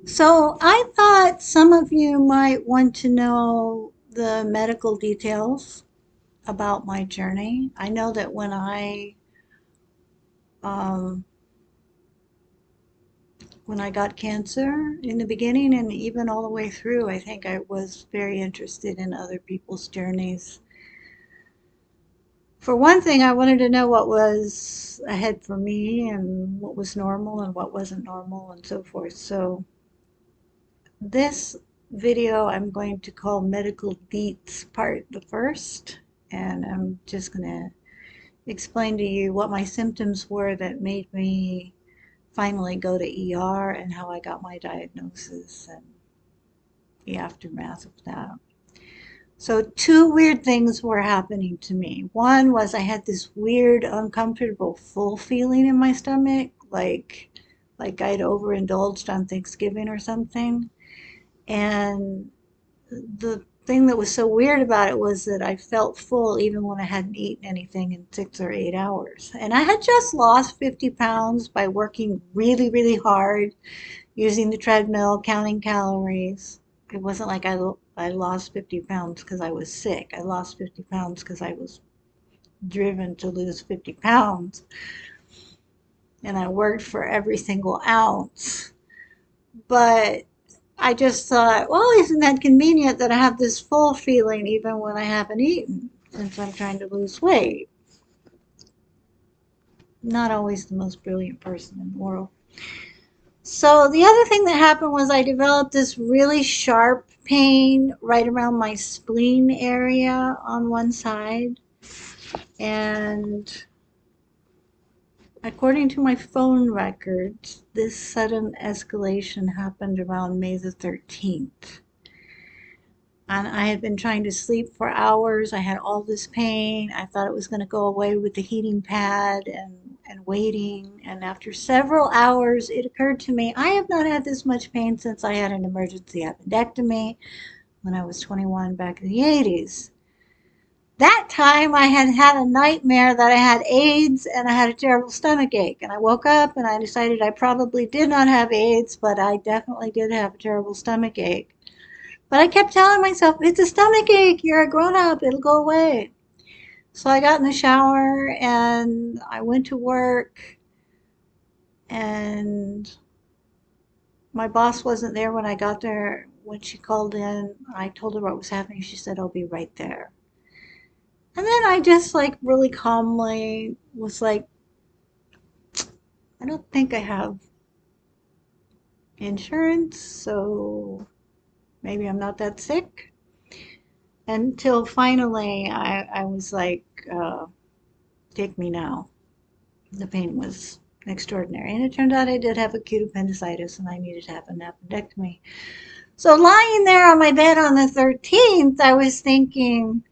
So I thought some of you might want to know the medical details about my journey. I know that um, when I got cancer in the beginning and even all the way through, I think I was very interested in other people's journeys. For one thing, I wanted to know what was ahead for me and what was normal and what wasn't normal and so forth. So this video I'm going to call Medical Deets Part the First, and I'm just going to explain to you what my symptoms were that made me finally go to ER and how I got my diagnosis and the aftermath of that. So two weird things were happening to me. One was I had this weird, uncomfortable, full feeling in my stomach, like I'd overindulged on Thanksgiving or something. And the thing that was so weird about it was that I felt full even when I hadn't eaten anything in 6 or 8 hours. And I had just lost 50 pounds by working really, really hard, using the treadmill, counting calories. It wasn't like I lost 50 pounds because I was sick. I lost 50 pounds because I was driven to lose 50 pounds. And I worked for every single ounce. But I just thought, well, isn't that convenient that I have this full feeling even when I haven't eaten, since I'm trying to lose weight? Not always the most brilliant person in the world. So the other thing that happened was I developed this really sharp pain right around my spleen area on one side. And according to my phone records, this sudden escalation happened around May the 13th. And I had been trying to sleep for hours. I had all this pain. I thought it was going to go away with the heating pad and waiting. And after several hours, it occurred to me I have not had this much pain since I had an emergency appendectomy when I was 21 back in the 80s. That time I had had a nightmare that I had AIDS and I had a terrible stomach ache. And I woke up and I decided I probably did not have AIDS, but I definitely did have a terrible stomach ache. But I kept telling myself, it's a stomach ache. You're a grown up. It'll go away. So I got in the shower and I went to work. And my boss wasn't there when I got there. When she called in, I told her what was happening. She said, I'll be right there. And then I just like really calmly was like, I don't think I have insurance, so maybe I'm not that sick. Until finally I was like, take me now. The pain was extraordinary. And it turned out I did have acute appendicitis and I needed to have an appendectomy. So lying there on my bed on the 13th, I was thinking,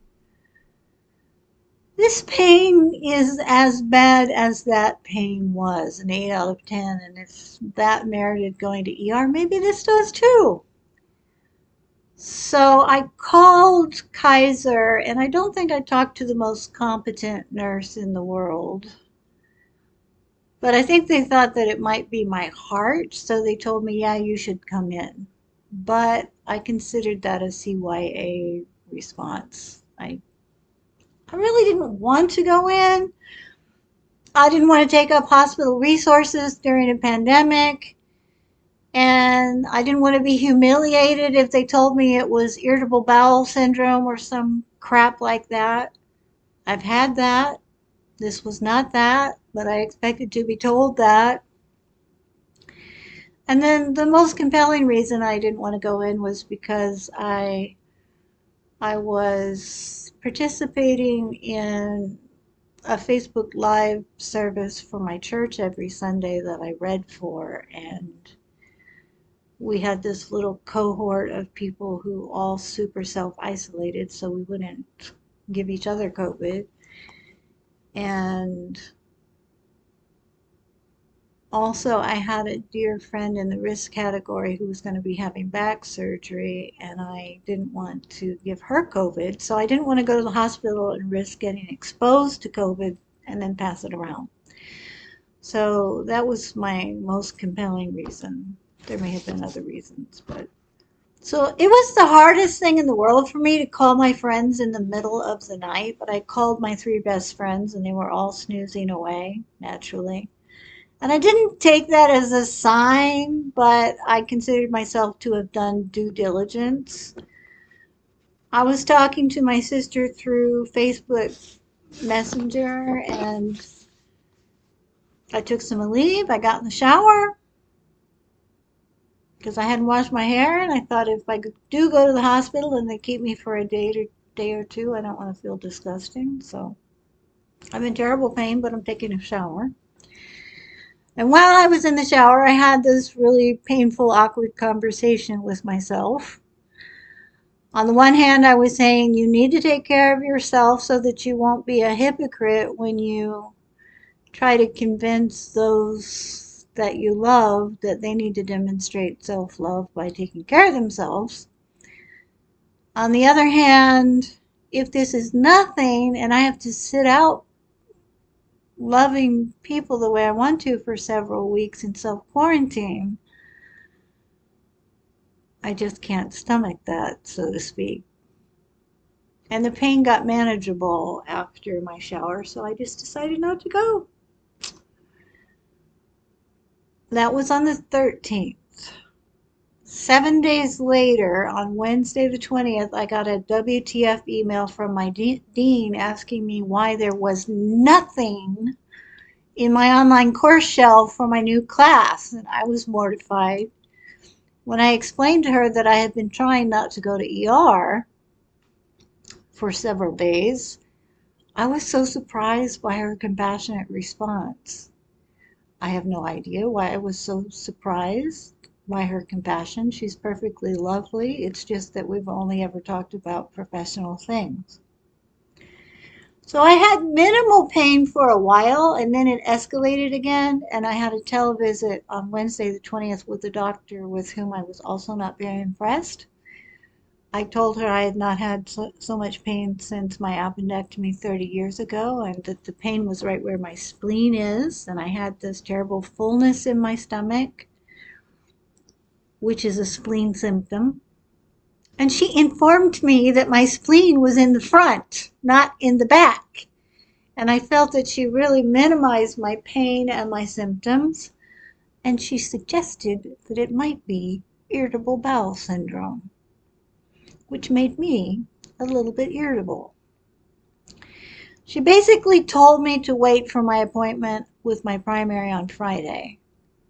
this pain is as bad as that pain was, an 8 out of 10. And if that merited going to ER, maybe this does too. So I called Kaiser, and I don't think I talked to the most competent nurse in the world. But I think they thought that it might be my heart, so they told me, yeah, you should come in. But I considered that a CYA response. I really didn't want to go in. I didn't want to take up hospital resources during a pandemic. And I didn't want to be humiliated if they told me it was irritable bowel syndrome or some crap like that. I've had that. This was not that, but I expected to be told that. And then the most compelling reason I didn't want to go in was because I was participating in a Facebook Live service for my church every Sunday that I read for, and we had this little cohort of people who all super self-isolated so we wouldn't give each other COVID. And also, I had a dear friend in the risk category who was going to be having back surgery, and I didn't want to give her COVID. So I didn't want to go to the hospital and risk getting exposed to COVID and then pass it around. So that was my most compelling reason. There may have been other reasons, but so it was the hardest thing in the world for me to call my friends in the middle of the night, but I called my three best friends and they were all snoozing away, naturally. And I didn't take that as a sign, but I considered myself to have done due diligence. I was talking to my sister through Facebook Messenger and I took some leave. I got in the shower because I hadn't washed my hair, and I thought if I do go to the hospital and they keep me for a day or two, I don't want to feel disgusting. So I'm in terrible pain, but I'm taking a shower. And while I was in the shower, I had this really painful, awkward conversation with myself. On the one hand, I was saying you need to take care of yourself so that you won't be a hypocrite when you try to convince those that you love that they need to demonstrate self love by taking care of themselves. On the other hand, if this is nothing and I have to sit out loving people the way I want to for several weeks in self quarantine, I just can't stomach that, so to speak. And the pain got manageable after my shower, so I just decided not to go. That was on the 13th. 7 days later, on Wednesday the 20th, I got a WTF email from my dean asking me why there was nothing in my online course shelf for my new class, and I was mortified. When I explained to her that I had been trying not to go to ER for several days, I was so surprised by her compassionate response. I have no idea why I was so surprised by her compassion. She's perfectly lovely. It's just that we've only ever talked about professional things. So I had minimal pain for a while and then it escalated again. And I had a televisit on Wednesday, the 20th, with a doctor with whom I was also not very impressed. I told her I had not had so much pain since my appendectomy 30 years ago, and that the pain was right where my spleen is, and I had this terrible fullness in my stomach, which is a spleen symptom. And she informed me that my spleen was in the front, not in the back. And I felt that she really minimized my pain and my symptoms, and she suggested that it might be irritable bowel syndrome, which made me a little bit irritable. She basically told me to wait for my appointment with my primary on Friday,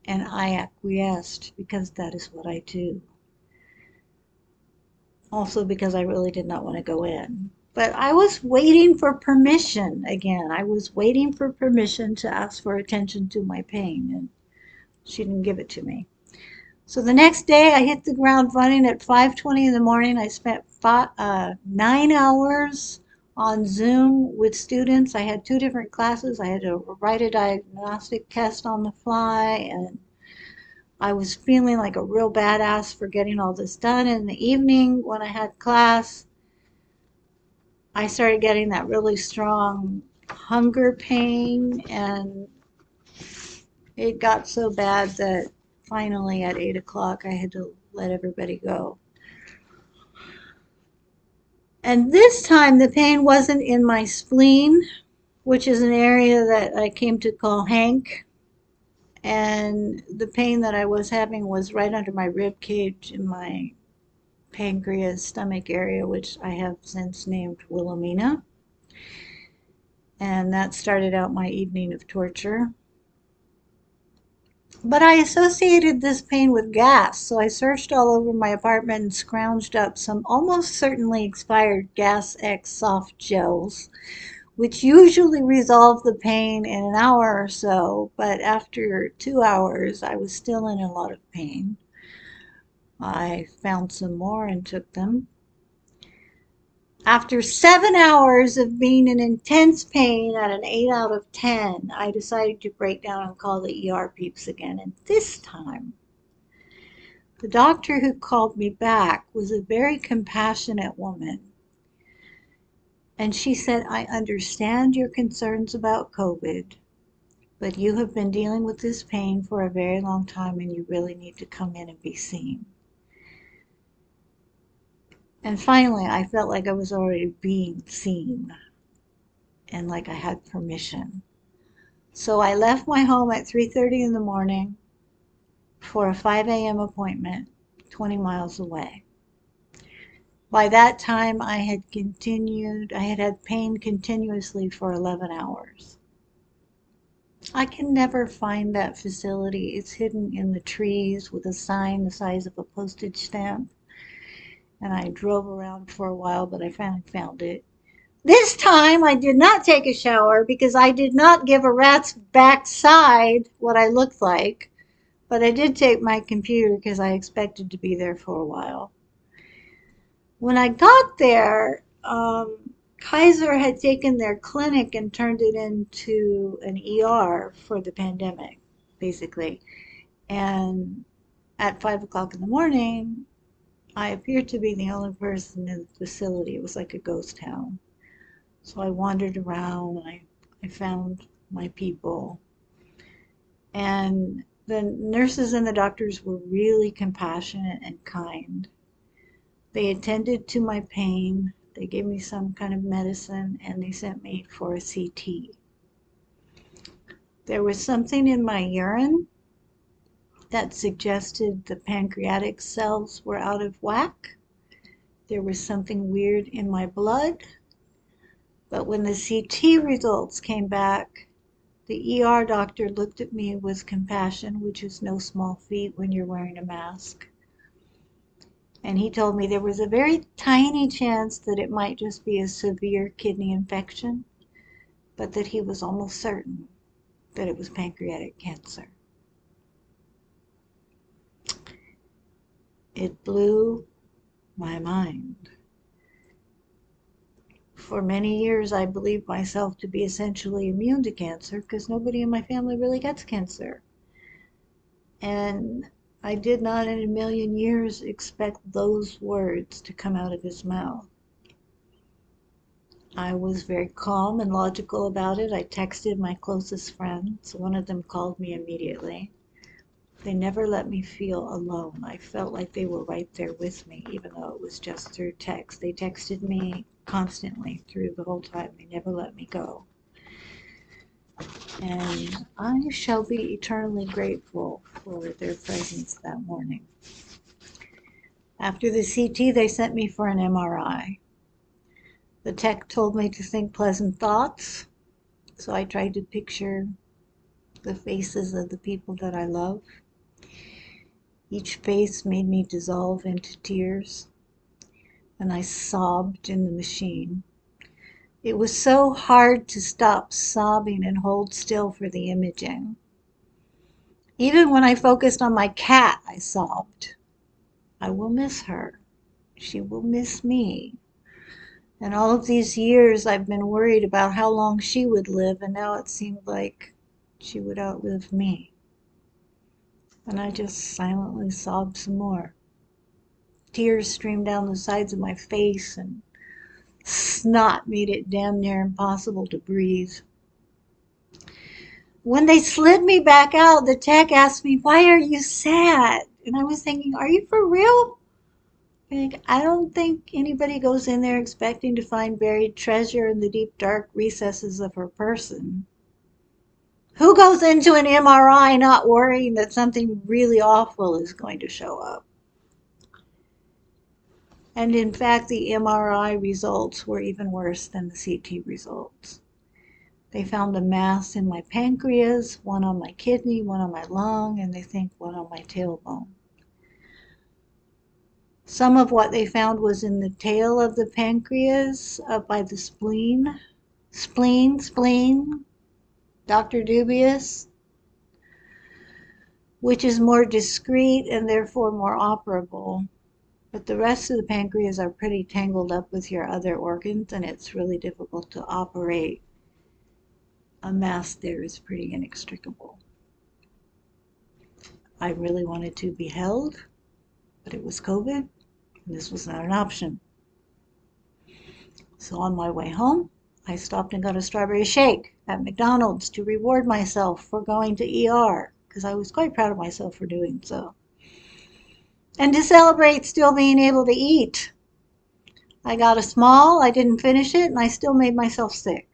and I acquiesced because that is what I do. Also because I really did not want to go in. But I was waiting for permission again. I was waiting for permission to ask for attention to my pain, and she didn't give it to me. So the next day I hit the ground running at 5:20 in the morning. I spent 9 hours on Zoom with students. I had two different classes. I had to write a diagnostic test on the fly, and I was feeling like a real badass for getting all this done. In the evening, when I had class, I started getting that really strong hunger pain, and it got so bad that finally at 8 o'clock I had to let everybody go. And this time the pain wasn't in my spleen, which is an area that I came to call Hank. And the pain that I was having was right under my rib cage in my pancreas stomach area, which I have since named Wilhelmina. And that started out my evening of torture. But I associated this pain with gas, so I searched all over my apartment and scrounged up some almost certainly expired Gas X soft gels, which usually resolve the pain in an hour or so, but after 2 hours I was still in a lot of pain. I found some more and took them. After 7 hours of being in intense pain at an 8 out of 10, I decided to break down and call the ER peeps again. And this time, the doctor who called me back was a very compassionate woman. And she said, I understand your concerns about COVID, but you have been dealing with this pain for a very long time and you really need to come in and be seen. And finally, I felt like I was already being seen and like I had permission. So I left my home at 3:30 in the morning for a 5 a.m. appointment 20 miles away. By that time, I had had pain continuously for 11 hours. I can never find that facility. It's hidden in the trees with a sign the size of a postage stamp. And I drove around for a while, but I finally found it. This time I did not take a shower because I did not give a rat's backside what I looked like. But I did take my computer because I expected to be there for a while. When I got there, Kaiser had taken their clinic and turned it into an ER for the pandemic, basically. And at 5 o'clock in the morning, I appeared to be the only person in the facility. It was like a ghost town. So I wandered around and I found my people. And the nurses and the doctors were really compassionate and kind. They attended to my pain. They gave me some kind of medicine and they sent me for a CT. There was something in my urine that suggested the pancreatic cells were out of whack. There was something weird in my blood. But when the CT results came back, the ER doctor looked at me with compassion, which is no small feat when you're wearing a mask. And he told me there was a very tiny chance that it might just be a severe kidney infection, but that he was almost certain that it was pancreatic cancer. It blew my mind. For many years, I believed myself to be essentially immune to cancer because nobody in my family really gets cancer. And I did not in a million years expect those words to come out of his mouth. I was very calm and logical about it. I texted my closest friends. One of them called me immediately. They never let me feel alone. I felt like they were right there with me, even though it was just through text. They texted me constantly through the whole time. They never let me go. And I shall be eternally grateful for their presence that morning. After the CT, they sent me for an MRI. The tech told me to think pleasant thoughts, so I tried to picture the faces of the people that I love. Each face made me dissolve into tears, and I sobbed in the machine. It was so hard to stop sobbing and hold still for the imaging. Even when I focused on my cat, I sobbed. I will miss her. She will miss me. And all of these years I've been worried about how long she would live, and now it seemed like she would outlive me. And I just silently sobbed some more. Tears streamed down the sides of my face, and snot made it damn near impossible to breathe. When they slid me back out, the tech asked me, "Why are you sad?" And I was thinking, are you for real? Like, I don't think anybody goes in there expecting to find buried treasure in the deep, dark recesses of her person. Who goes into an MRI not worrying that something really awful is going to show up? And in fact, the MRI results were even worse than the CT results. They found a mass in my pancreas, one on my kidney, one on my lung, and they think one on my tailbone. Some of what they found was in the tail of the pancreas, up by the spleen. Spleen, Dr. Dubious, which is more discreet and therefore more operable. But the rest of the pancreas are pretty tangled up with your other organs, and it's really difficult to operate. A mass there is pretty inextricable. I really wanted to be held, but it was COVID, and this was not an option. So on my way home, I stopped and got a strawberry shake at McDonald's to reward myself for going to ER because I was quite proud of myself for doing so. And to celebrate still being able to eat. I got a small, I didn't finish it, and I still made myself sick.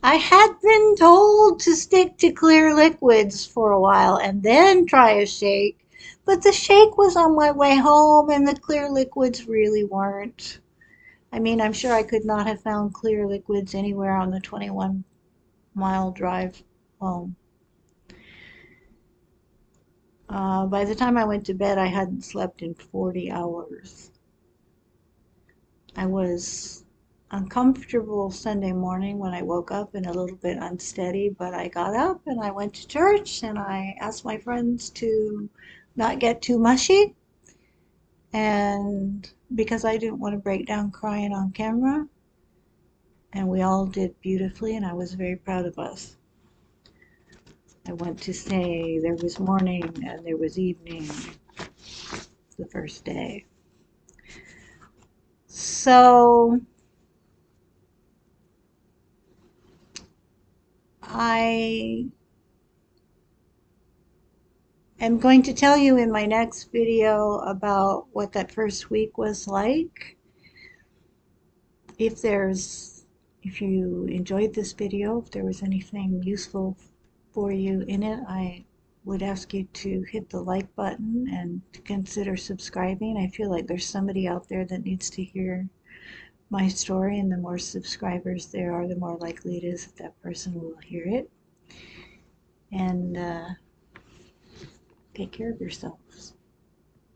I had been told to stick to clear liquids for a while and then try a shake, but the shake was on my way home and the clear liquids really weren't. I mean, I'm sure I could not have found clear liquids anywhere on the 21-mile drive home. By the time I went to bed, I hadn't slept in 40 hours. I was uncomfortable Sunday morning when I woke up and a little bit unsteady, but I got up and I went to church and I asked my friends to not get too mushy, and because I didn't want to break down crying on camera, and we all did beautifully and I was very proud of us. I went to say there was morning and there was evening the first day. So I am going to tell you in my next video about what that first week was like. If you enjoyed this video, if there was anything useful for you in it, I would ask you to hit the like button and to consider subscribing. I feel like there's somebody out there that needs to hear my story, and the more subscribers there are, the more likely it is that that person will hear it. And take care of yourselves.